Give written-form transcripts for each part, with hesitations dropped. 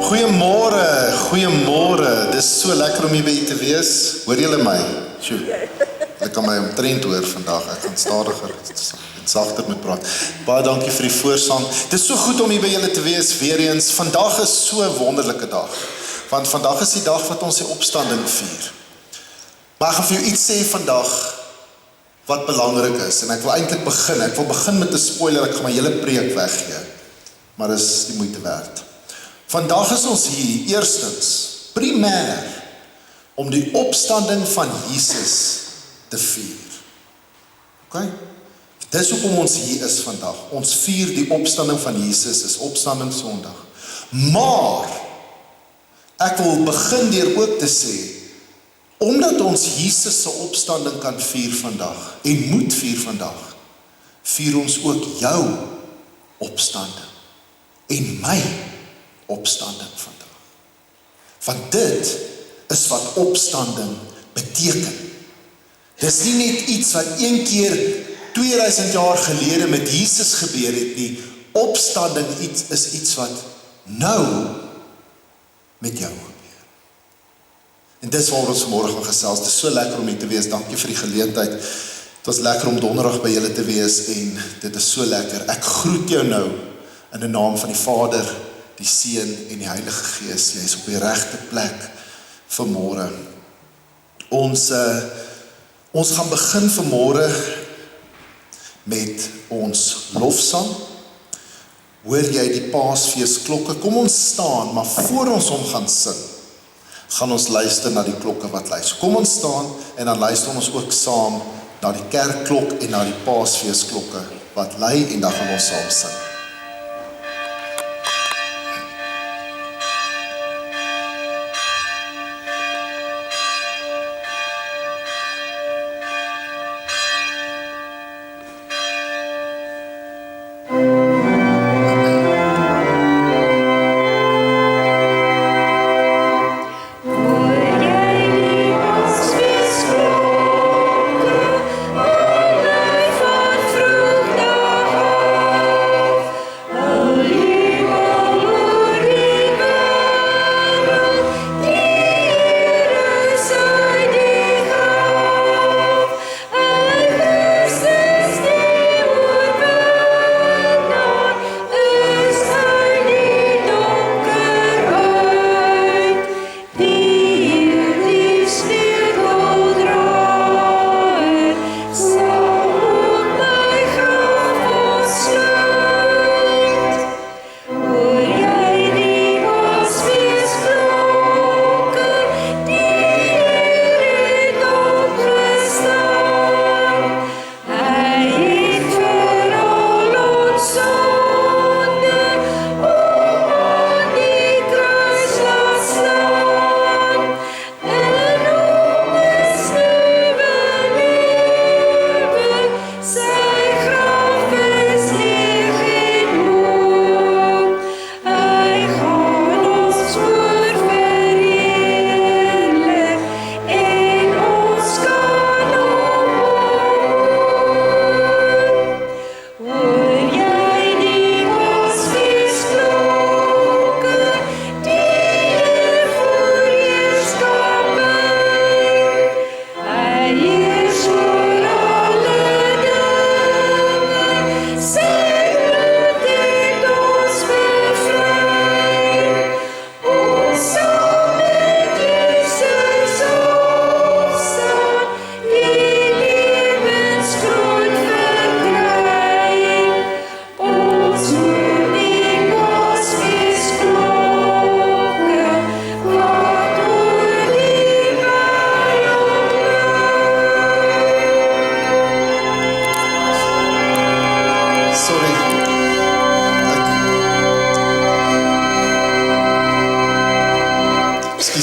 Goeiemôre. Dis so lekker om hier by te wees. Hoor julle my? Sjoe. Ek kan my omtrent hoor vandag. Ek gaan stadiger en sagter met praat. Baie dankie vir die voorsang. Dis so goed om hier by julle te wees weer eens. Vandag is so 'n wonderlike dag. Want vandag is die dag wat ons die opstanding vier. Maar ek gaan vir jou iets sê vandag wat belangrik is. En ek wil eintlik begin. Ek wil begin met 'n spoiler. Ek gaan my hele preek weggee. Maar dis die moeite werd. Vandag is ons hier, eerstens, primêr, om die opstanding van Jesus te vier. Okay? Dis hoekom ons hier is vandag. Ons vier die opstanding van Jesus, is opstanding Sondag. Maar, ek wil begin deur ook te sê, omdat ons Jesus se opstanding kan vier vandag, en moet vier vandag, vier ons ook jou opstanding, en my opstanding vandag. Want dit is wat opstanding beteken. Dis nie net iets wat een keer 2000 jaar gelede met Jesus gebeur het nie. Opstanding is iets wat nou met jou gebeur. En dis waar ons vanmôre gaan gesels. Dit is so lekker om hier te wees. Dankie vir die geleentheid. Het was lekker om donderdag by julle te wees en dit is so lekker. Ek groet jou nou in die naam van die Vader, die Seun en die Heilige Gees. Jy is op die regte plek vanmôre. Ons gaan begin vanmôre met ons lofsang. Hoor jy die Paasfeesklokke? Kom ons staan, maar voor ons hom gaan sing, gaan ons luister na die klokke wat lui. So kom ons staan en dan luister ons ook saam na die kerkklok en na die Paasfeesklokke wat lui en dan gaan ons saam sing.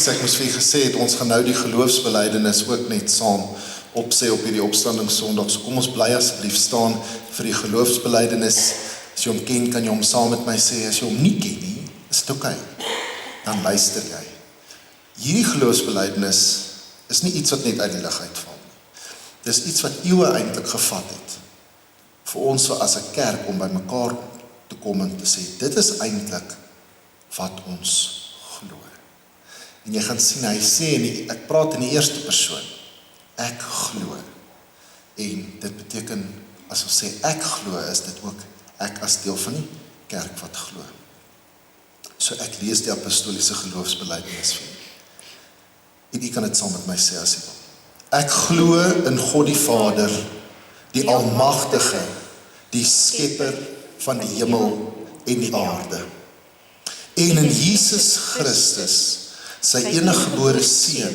Ek moes vir gesê het, ons gaan nou die geloofsbelijdenis ook net saam opsê op hierdie opstanding Sondag. So kom ons bly asseblief staan vir die geloofsbelijdenis. As jy hom ken, kan jy hom saam met my sê. As jy hom nie ken nie, is dit oké. Dan luister jy. Hierdie geloofsbelijdenis is nie iets wat net uit die lug uitval nie. Dis iets wat eeue eintlik gevat het. Vir ons as 'n kerk om by mekaar te kom en te sê, dit is eintlik wat ons glo. En jy gaan sien, hy sê, ek praat in die eerste persoon, ek glo. En dit beteken, as ons sê ek glo, is dit ook ek as deel van die kerk wat glo. So ek lees die apostoliese geloofsbelijdenis vir u. En u kan dit saam met my sê as u wil. Ek glo in God die Vader, die Almagtige, die Skepper van die hemel en die aarde. En in Jesus Christus, sy eniggebore Seun,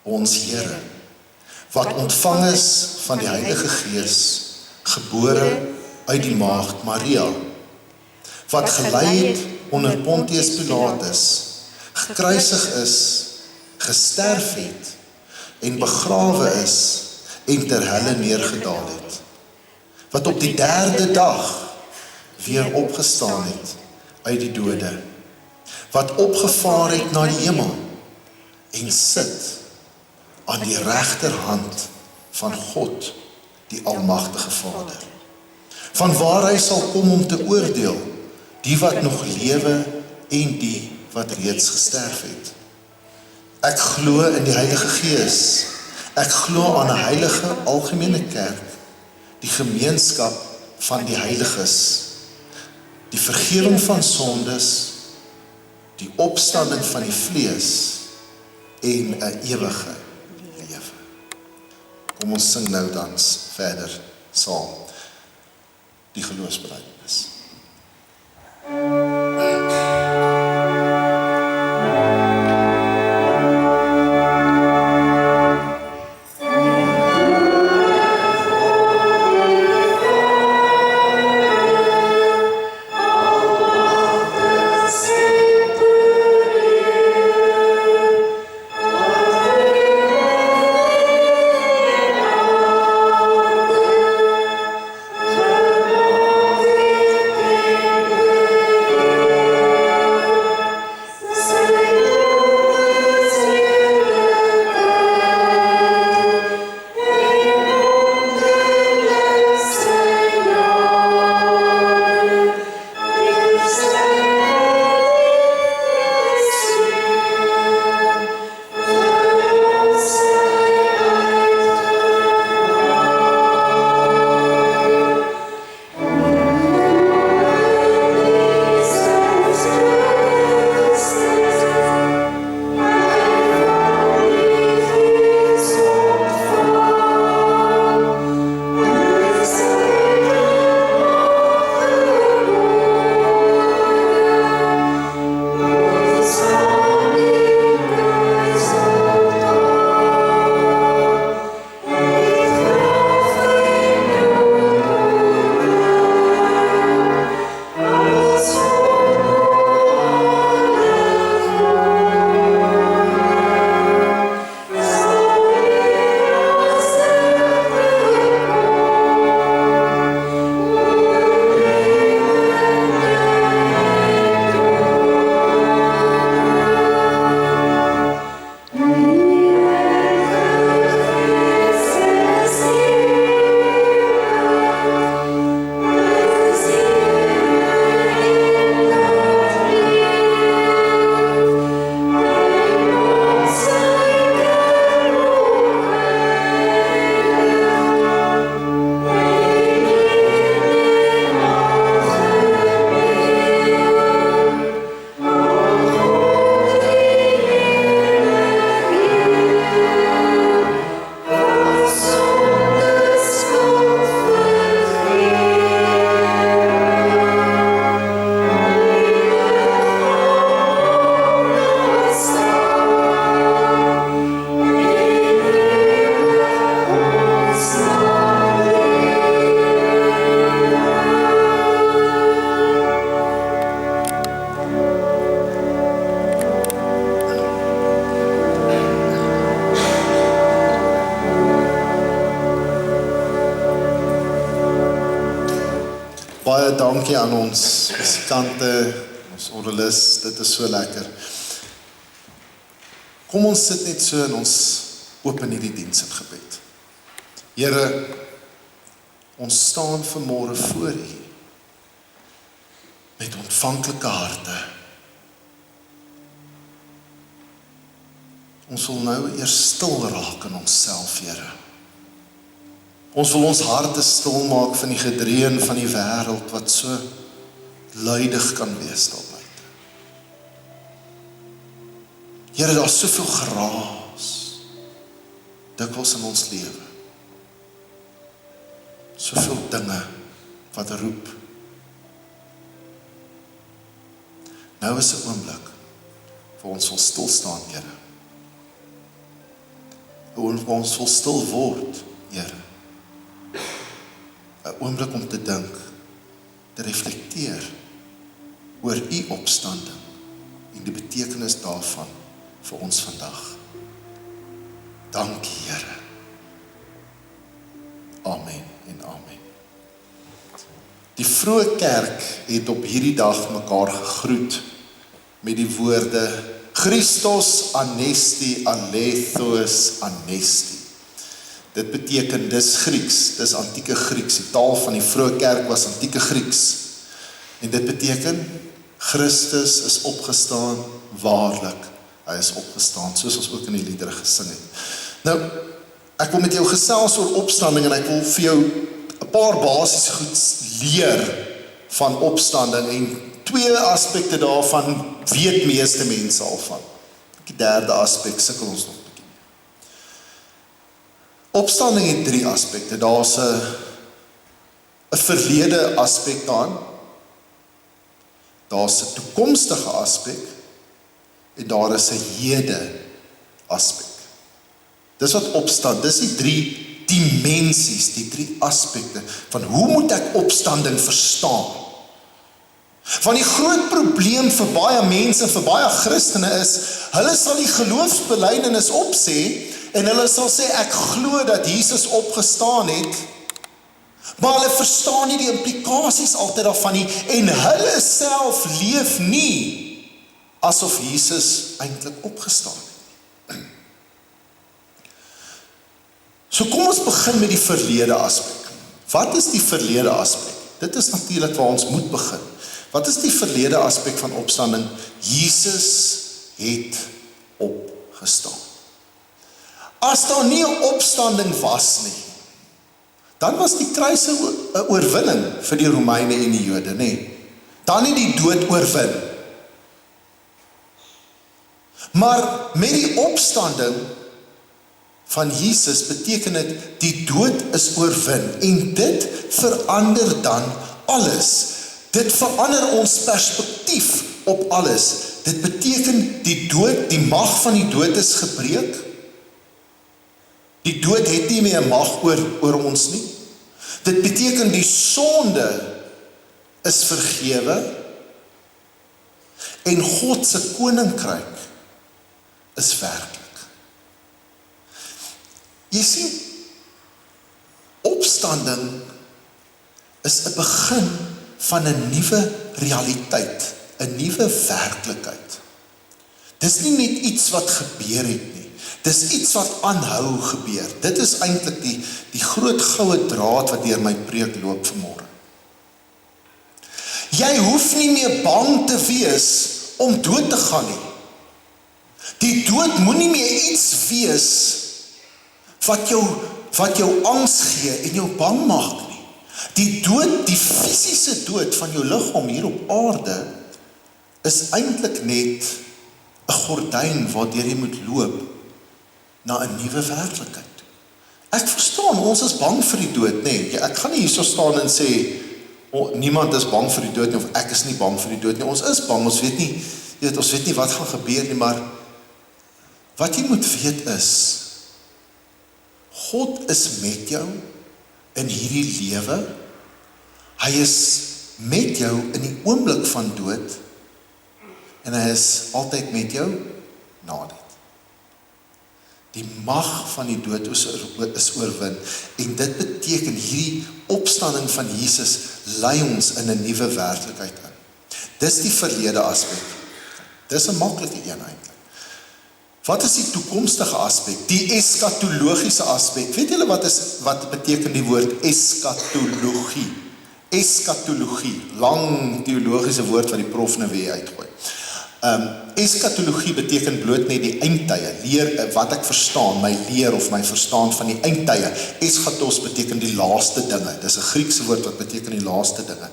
ons Here, wat ontvang is van die Heilige Gees, gebore uit die maagd Maria, wat gelei het onder Pontius Pilatus, gekruisig is, gesterf het, en begrawe is, en ter helle neergedaal het, wat op die derde dag weer opgestaan het uit die dode, wat opgevaar het na die hemel, en sit aan die regterhand van God, die Almagtige Vader, van waar hy sal kom om te oordeel, die wat nog lewe en die wat reeds gesterf het. Ek glo in die Heilige Gees, ek glo aan 'n heilige algemene kerk, die gemeenskap van die heiliges, die vergifnis van sondes, die opstanding van die vlees en 'n ewige lewe. Kom ons sing nou dan verder saam die geloofsbelijdenis. Baie dankie aan ons musikante, ons orgelis, dit is so lekker. Kom ons sit net so en ons open hierdie diens in gebed. Here, ons staan vanmôre voor U met ontvanklike harte. Ons wil nou eers stil raak in onsself, Here. Ons wil ons harte stil maak van die gedreun van die wêreld wat so luidig kan wees daar buite. Here, daar is soveel geraas dikwels in ons lewe. Soveel dinge wat roep. Nou is 'n oomblik waar ons wil stil staan, Here. Waar ons wil stil word, Here. 'n oomblik om te dink, te reflekteer oor u opstanding en die betekenis daarvan vir ons vandag. Dankie, Here. Amen en amen. Die vroeë kerk het op hierdie dag mekaar gegroet met die woorde Christos anesti, alethos anesti. Dit beteken, dis Grieks, dis antieke Grieks. Die taal van die vroeë kerk was antieke Grieks. En dit beteken, Christus is opgestaan, waarlik, hy is opgestaan, soos ons ook in die liedere gesing het. Nou, ek wil met jou gesels oor opstanding en ek wil vir jou 'n paar basiese goed leer van opstanding en 2 aspekte daarvan weet meeste mense al van. Die derde aspek sukkel ons nog 'n bietjie. Opstanding het 3 aspekte. Daar's 'n verlede aspek daarin. Daar's 'n toekomstige aspek en daar is 'n hede aspek. Dis wat opstaan, dis die 3 dimensies, die 3 aspekte van hoe moet ek opstanding verstaan? Want die groot probleem vir baie mense, vir baie Christene is, hulle sal die geloofsbelijdenis opsê en hulle sal sê ek glo dat Jesus opgestaan het, maar hulle verstaan nie die implikasies altyd daarvan nie en hulle self leef nie asof Jesus eintlik opgestaan het. So kom ons begin met die verlede aspek. Wat is die verlede aspek? Dit is natuurlik waar ons moet begin. Wat is die verlede aspek van opstanding? Jesus het opgestaan. As daar nie 'n opstanding was nie, dan was die kruis 'n oorwinning vir die Romeine en die Jode, nê? Dan het die dood oorwin. Maar met die opstanding van Jesus beteken dit die dood is oorwin en dit verander dan alles. Dit verander ons perspektief op alles. Dit beteken die dood, die mag van die dood is gebreek. Die dood het nie meer mag oor ons nie. Dit beteken die sonde is vergewe en God se koninkryk is werklik. Jy sien, opstanding is 'n begin van 'n nuwe realiteit, 'n nuwe werklikheid. Dis nie net iets wat gebeur het nie, dis iets wat aanhou gebeur. Dit is eintlik die groot goue draad wat deur my preek loop vanmôre. Jy hoef nie meer bang te wees om dood te gaan nie. Die dood moenie meer iets wees wat jou angs gee en jou bang maak nie. Die dood, die fisiese dood van jou liggaam hier op aarde, is eintlik net 'n gordyn waardeur jy moet loop na 'n nuwe werklikheid. Ek verstaan, ons is bang vir die dood, nê? Ek gaan nie hierso staan en sê, niemand is bang vir die dood nie, of ek is nie bang vir die dood nie. Ons is bang, ons weet nie wat gaan gebeur nie, maar wat jy moet weet is, God is met jou in hierdie lewe. Hy is met jou in die oomblik van dood en hy is altyd met jou na dit. Die mag van die dood is oorwin en dit beteken hierdie opstanding van Jesus lei ons in 'n nuwe werklikheid in. Dis die verlede aspek. Dis 'n maklike een eintlik. Wat is die toekomstige aspek? Die eskatologiese aspek. Weet julle wat beteken die woord eskatologie? Eskatologie, lang teologiese woord wat die prof nou weer uitgooi. Eskatologie beteken bloot net die eindtye, leer wat ek verstaan, my leer of my verstaan van die eindtye. Eschatos beteken die laaste dinge, dis 'n Griekse woord wat beteken die laaste dinge.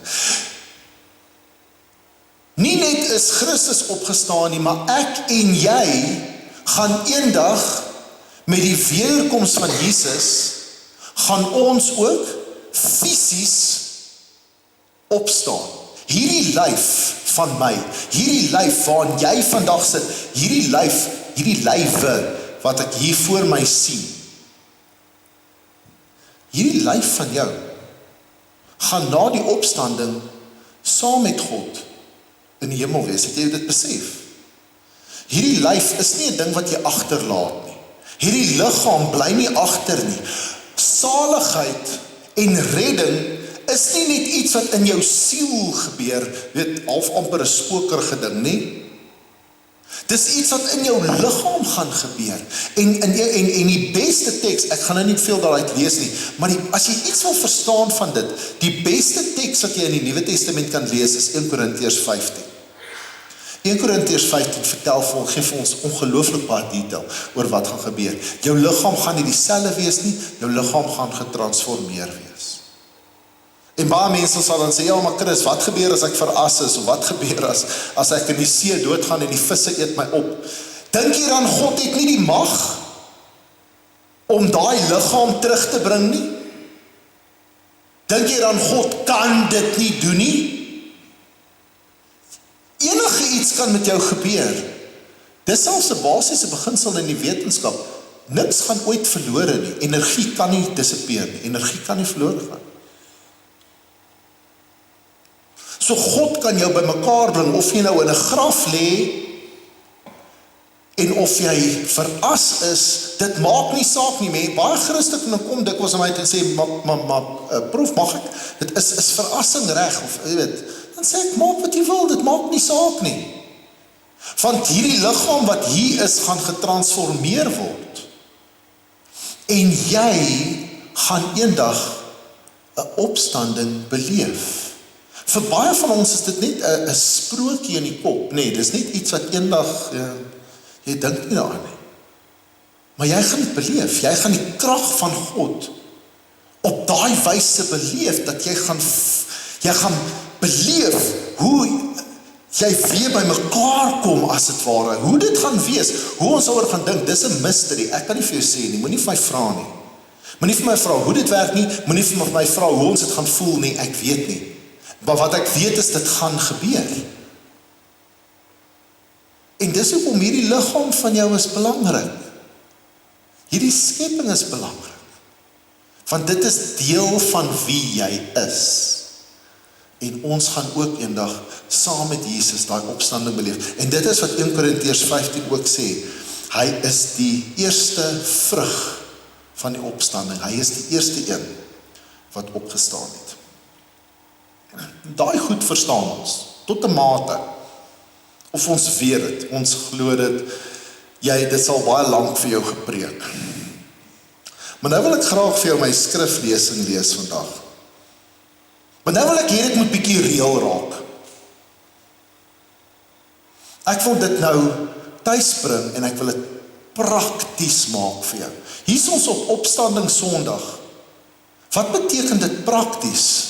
Nie net is Christus opgestaan nie, maar ek en jy gaan eendag met die wederkoms van Jesus, gaan ons ook fisies opstaan. Hierdie lyf van my, hierdie lyf waarin jy vandag sit, hierdie lywe wat ek hier voor my sien, hierdie lyf van jou, gaan na die opstanding saam met God in die hemel wees. Het jy dit besef? Hierdie lyf is nie 'n ding wat jy agterlaat nie. Hierdie liggaam bly nie agter nie. Saligheid en redding is nie net iets wat in jou siel gebeur, weet, half amper 'n spokerige ding, nie. Dis iets wat in jou liggaam gaan gebeur. En die beste teks, ek gaan nou nie veel daaruit lees nie, maar as jy iets wil verstaan van dit, die beste teks wat jy in die Nuwe Testament kan lees is 1 Korintiërs 15. 1 Korintiërs 15 gee vir ons ongelooflik baie detail oor wat gaan gebeur. Jou liggaam gaan nie dieselfde wees nie, jou liggaam gaan getransformeer wees. En baie mense sal dan sê, ja, maar Chris, wat gebeur as ek veras is, of wat gebeur as ek in die see doodgaan en die visse eet my op? Dink jy dan God het nie die mag om daai liggaam terug te bring nie? Dink jy dan God kan dit nie doen nie? Enige iets kan met jou gebeur. Dis selfs 'n basiese beginsel in die wetenskap. Niks gaan ooit verlore nie. Energie kan nie disappeer nie. Energie kan nie verlore gaan. So God kan jou bymekaar bring, of jy nou in 'n graf lê, en of jy veras is, dit maak nie saak nie. Baie Christene kom dikwels aan my en sê, maar prof, mag ek? Dit is verrassing reg, of jy weet, dan sê ek, maak wat jy wil, dit maak nie saak nie. Want hierdie liggaam wat hier is, gaan getransformeer word. En jy gaan eendag 'n opstanding beleef. Vir baie van ons is dit net 'n sprokie in die kop. Nee, dis net iets wat eendag, jy dink nie daaraan nie. Maar jy gaan dit beleef. Jy gaan die krag van God op daai wyse beleef, dat jy gaan beleef hoe jy weer by mekaar kom as dit ware. Hoe dit gaan wees, hoe ons daaroor gaan dink, dis 'n mystery. Ek kan nie vir jou sê nie, moenie vir my vra nie. Moenie vir my vra hoe dit werk nie, moenie vir my vra hoe ons dit gaan voel nie, ek weet nie. Maar wat ek weet is, dit gaan gebeur. En dis hoekom hierdie liggaam van jou is belangrik. Hierdie skepping is belangrik. Want dit is deel van wie jy is. En ons gaan ook eendag saam met Jesus daai opstanding beleef. En dit is wat 1 Korintiërs 15 ook sê. Hy is die eerste vrug van die opstanding. Hy is die eerste een wat opgestaan het. Daai goed verstaan ons, tot 'n mate. Of ons weet dit, ons glo dit, dit sal baie lank vir jou gepreek. Maar nou wil ek graag vir jou my skriflesing lees vandag. Maar nou wil ek hier dit moet bietjie reël raak. Ek wil dit nou tuis bring en ek wil dit prakties maak vir jou. Hier is ons op Opstanding Sondag. Wat beteken dit prakties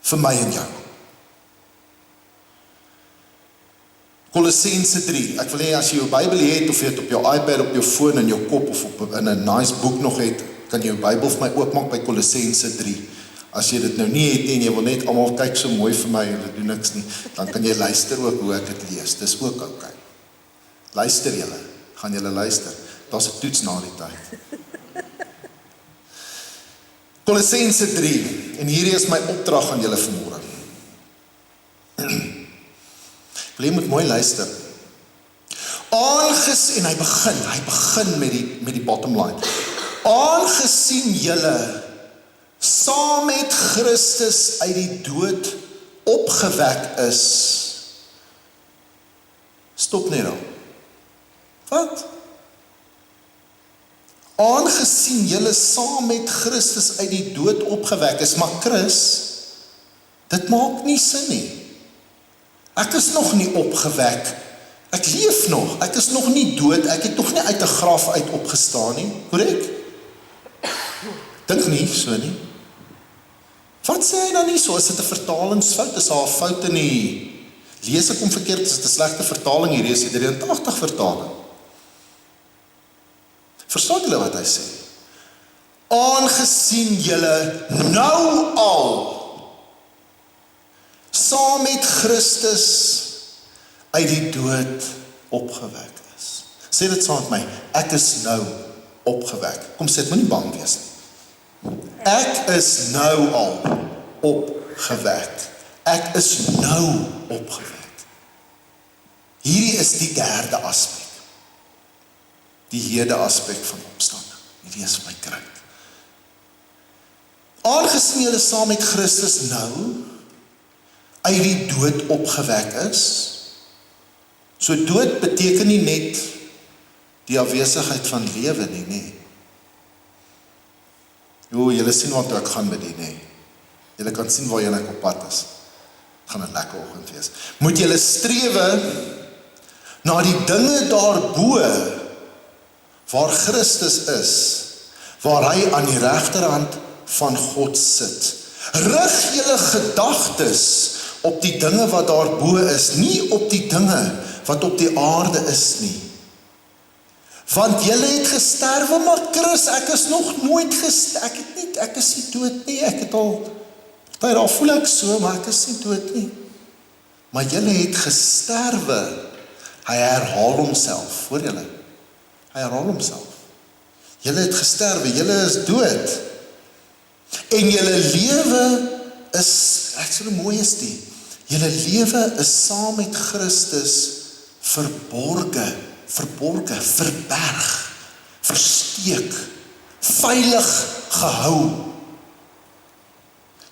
vir my en jou? Kolossense 3, ek wil hê as jy jou Bybel het, of jy het op jou iPad, op jou foon, in jou kop, of in 'n nice boek nog het, kan jy jou Bybel vir my oopmaak by Kolossense 3. As jy dit nou nie het en jy wil net almal kyk so mooi vir my, hulle doen niks nie, dan kan jy luister ook hoe ek dit lees, dis ook okay. Luister julle, gaan julle luister, daar's 'n toets na die tyd. Kolossense 3, en hierdie is my opdrag aan julle vanmôre. Jy moet mooi luister. En hy begin met die bottom line. Aangesien julle saam met Christus uit die dood opgewek is. Stop net daar. Wat? Aangesien julle saam met Christus uit die dood opgewek is, maar Chris, dit maak nie sin nie. Ek is nog nie opgewek. Ek leef nog. Ek is nog nie dood. Ek het nog nie uit 'n graf uit opgestaan nie. Korrek? Dink nie so nie. Wat sê hy dan nie so? Is dit 'n vertalingsfout? Is daar 'n fout in die lees ek hom verkeerd? Is dit 'n slegte vertaling hier? Is die 83 vertaling? Verstaan julle wat hy sê? Aangesien julle nou al saam met Christus uit die dood opgewek is. Sê dit saam met my, ek is nou opgewek. Kom sê, moenie bang wees nie. Ek is nou al opgewek. Ek is nou opgewek. Hierdie is die derde aspek. Die hede aspek van opstanding. Hierdie is my kruid. Aangesien julle saam met Christus nou uit die dood opgewek is. So dood beteken nie net die afwesigheid van lewe nie, nee. Julle sien wat ek gaan met die, nee. Julle kan sien waar julle op pad is. Het gaan 'n lekker oggend wees. Moet julle strewe na die dinge daarbo waar Christus is, waar hy aan die regterhand van God sit. Rig julle gedagtes op die dinge wat daarbo is, nie op die dinge wat op die aarde is nie. Want julle het gesterwe, maar Chris, ek is nog nooit gesterwe, ek is nie dood nie, ek het al, daar voel ek so, maar ek is nie dood nie. Maar julle het gesterwe, hy herhaal homself, hoor julle, hy herhaal homself. Julle het gesterwe, julle is dood, en julle lewe is, ek sê hoe mooi is die, julle lewe is saam met Christus verborge, verberg, versteek, veilig gehou.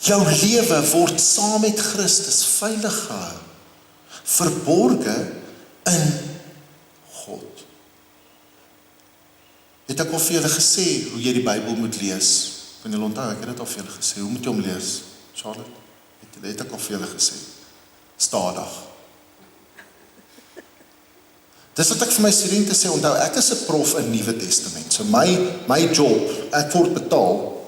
Jou lewe word saam met Christus veilig gehou, verborge in God. Het ek al vir julle gesê hoe jy die Bybel moet lees? Kan julle onthou, ek het dit al vir julle gesê, hoe moet jy hom lees? Charlotte, het ek al vir julle gesê, stadig. Dis wat ek vir my studente sê, onthou, ek is 'n prof in Nuwe Testament, so my job, ek word betaal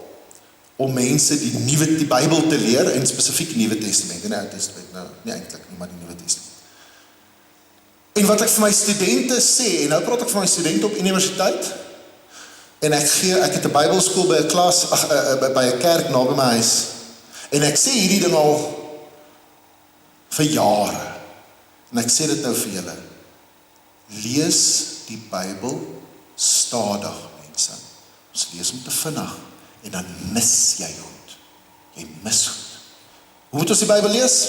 om mense die Bybel te leer, en spesifiek Nuwe Testament, en die Ou Testament, nou, nie eintlik nie, maar die Nuwe Testament. En wat ek vir my studente sê, en nou praat ek vir my studente op universiteit, en ek het 'n Bybelskool by 'n klas, by 'n kerk naby my huis, en ek sê hierdie ding al vir jare, en ek sê dit nou vir julle, lees die Bybel stadig, mense. Ons lees hom te vinnig, en dan mis jy goed. Jy mis goed. Hoe moet ons die Bybel lees?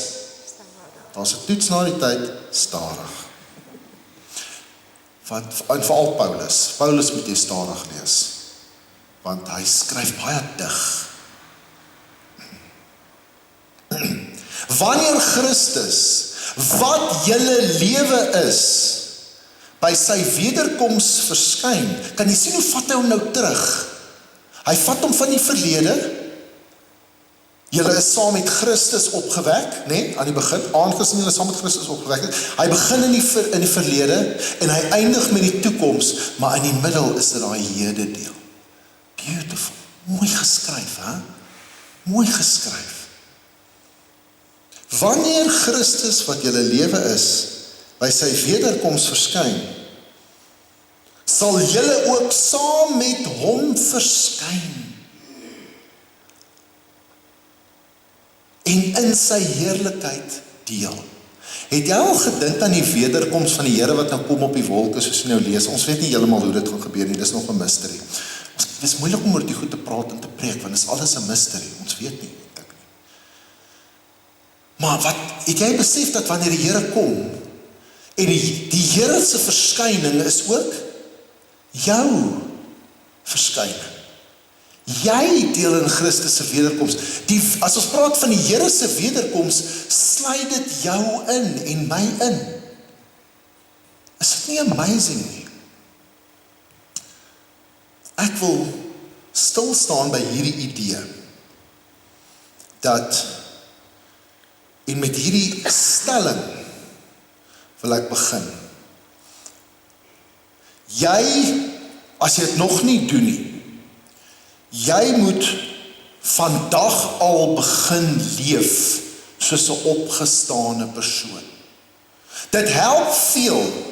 Daar's 'n toets na die tyd, stadig. En veral Paulus moet jy stadig lees, want hy skryf baie dig. Wanneer Christus, wat julle lewe is, by sy wederkoms verskyn, kan jy sien hoe vat hy hom nou terug? Hy vat hom van die verlede, julle is saam met Christus opgewek, nee, aan die begin, aangesien julle saam met Christus opgewek is, hy begin in die verlede, en hy eindig met die toekoms, maar in die middel is dit daai hede deel. Beautiful, mooi geskryf, hè? Mooi geskryf. Wanneer Christus, wat julle lewe is, by sy wederkoms verskyn, sal julle ook saam met hom verskyn, en in sy heerlikheid deel. Het jy al gedink aan die wederkoms van die Here wat nou kom op die wolke, soos jy nou lees? Ons weet nie heeltemal hoe dit gaan gebeur nie, dis nog 'n mysterie. Dit is moeilik om oor die goed te praat en te preek, want dit is alles 'n mysterie, ons weet nie. Maar het jy besef dat wanneer die Here kom, en die Here se verskyning is ook jou verskyning. Jy deel in Christus se wederkoms. As ons praat van die Here se wederkoms, sluit dit jou in en my in. Is dit nie amazing nie? Ek wil stil staan by hierdie idee, dat, en met hierdie stelling, wil ek begin. Jy, as jy dit nog nie doen nie, jy moet vandag al begin leef soos 'n opgestane persoon. Dit help veel,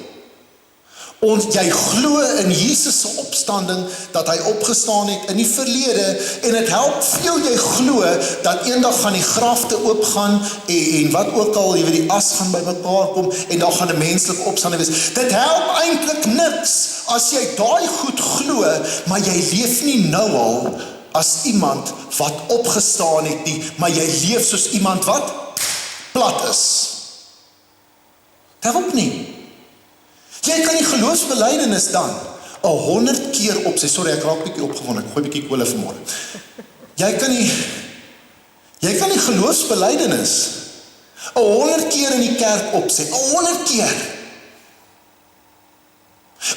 ons jy glo in Jesus se opstanding, dat hy opgestaan het in die verlede, en dit help veel jy glo, dat eendag gaan die grafte oopgaan, en wat ook al, jy weet, die as gaan by mekaar kom, en daar gaan 'n menslike opstanding wees. Dit help eintlik niks, as jy daai goed glo, maar jy leef nie nou al, as iemand wat opgestaan het nie, maar jy leef soos iemand wat plat is. Dit help nie. Jy kan die geloofsbelijdenis dan 100 keer opsê. Sorry, ek raak bietjie opgewonde, ek gooi bietjie kolle vanmôre. Jy kan die geloofsbelijdenis 100 keer in die kerk opsê, 100 keer.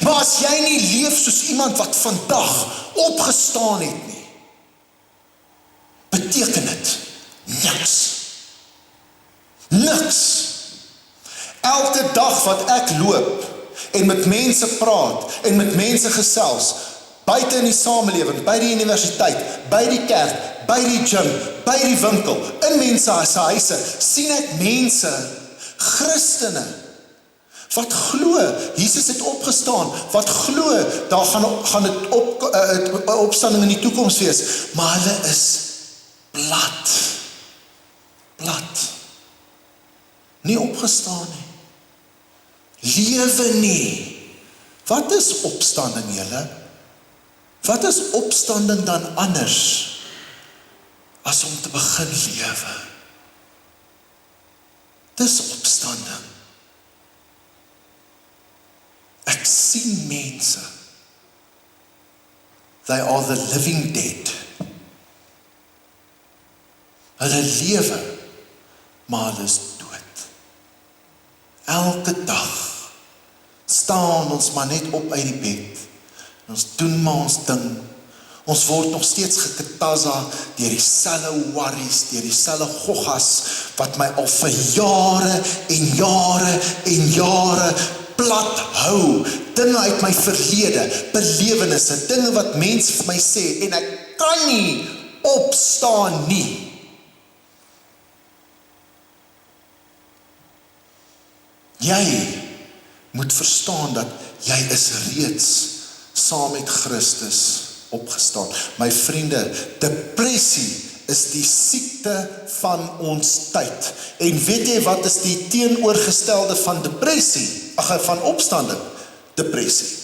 Maar as jy nie leef soos iemand wat vandag opgestaan het nie, beteken dit niks. Niks. Elke dag wat ek loop en met mense praat en met mense gesels, buite in die samelewing, by die universiteit, by die kerk, by die gym, by die winkel, in mense se huise, sien ek mense, Christene, wat glo, Jesus het opgestaan, wat glo, daar gaan dit opstanding in die toekoms wees, maar hulle is plat, nie opgestaan nie, lewe nie. Wat is opstanding julle? Wat is opstanding dan anders, as om te begin lewe? Dis opstanding. Ek sien mense, they are the living dead. Hulle lewe, maar hulle is dood. Elke dag staan ons maar net op uit die bed, en ons doen maar ons ding. Ons word nog steeds geketaza deur dieselfde worries, deur dieselfde goggas, wat my al vir jare en jare en jare plat hou. Dinge uit my verlede, belewennisse, dinge wat mense vir my sê, en ek kan nie opstaan nie. Jy moet verstaan dat jy is reeds saam met Christus opgestaan. My vriende, depressie is die siekte van ons tyd. En weet jy wat is die teenoorgestelde van depressie? Van opstanding? Depressie.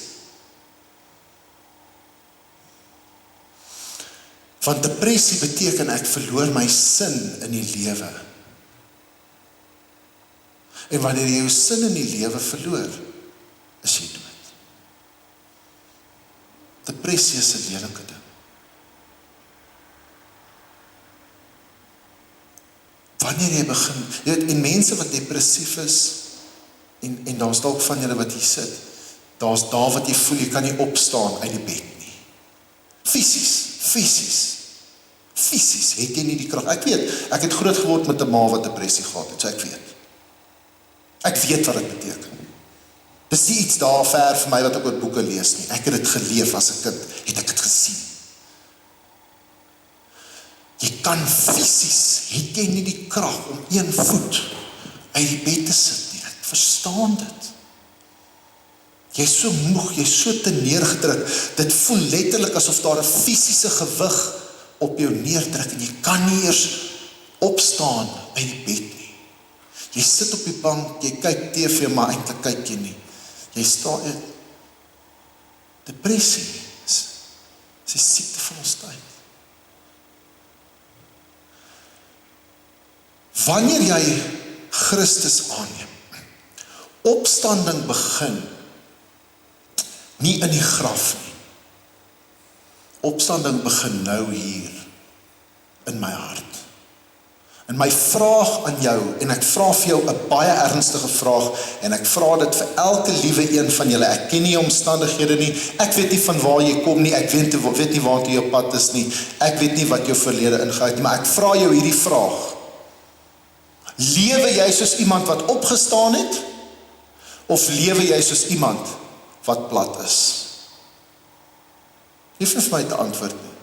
Want depressie beteken ek verloor my sin in die lewe. En wanneer jy jou sin in die lewe verloor, is jy dood. Depressie is 'n lelike ding. Wanneer jy begin, jy weet, en mense wat depressief is, en daar's dalk van julle wat hier sit, daar's daar wat jy voel, jy kan nie opstaan uit die bed nie. Fisies het jy nie die krag. Ek weet, ek het groot geword met 'n ma wat depressie gehad het, so ek weet. Ek weet wat dit beteken. Dis nie iets daar ver vir my wat ek oor boeke lees nie. Ek het dit geleef as 'n kind, het ek dit gesien. Jy kan fisies, het jy nie die krag om een voet uit die bed te sit nie. Ek verstaan dit. Jy is so moeg, jy is so te neergedruk. Dit voel letterlik asof daar 'n fisiese gewig op jou neerdruk, en jy kan nie eers opstaan uit die bed nie. Jy sit op die bank, jy kyk TV, maar eintlik kyk jy nie. Jy staan, depressie is die siekte van ons tyd. Wanneer jy Christus aanneem, opstanding begin nie in die graf nie. Opstanding begin nou hier in my hart. En my vraag aan jou, en ek vra vir jou 'n baie ernstige vraag, en ek vra dit vir elke liewe een van julle. Ek ken nie jou omstandighede nie, ek weet nie van waar jy kom nie, ek weet nie waar toe jou pad is nie, ek weet nie wat jou verlede ingehou het, maar ek vra jou hierdie vraag. Lewe jy soos iemand wat opgestaan het, Of lewe jy soos iemand wat plat is? Jy hoef nie vir my te antwoord nie.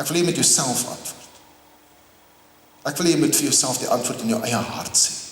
Ek wil jy met jouself antwoord. Ek wil jy moet vir jouself die antwoord in jou eie hart sê.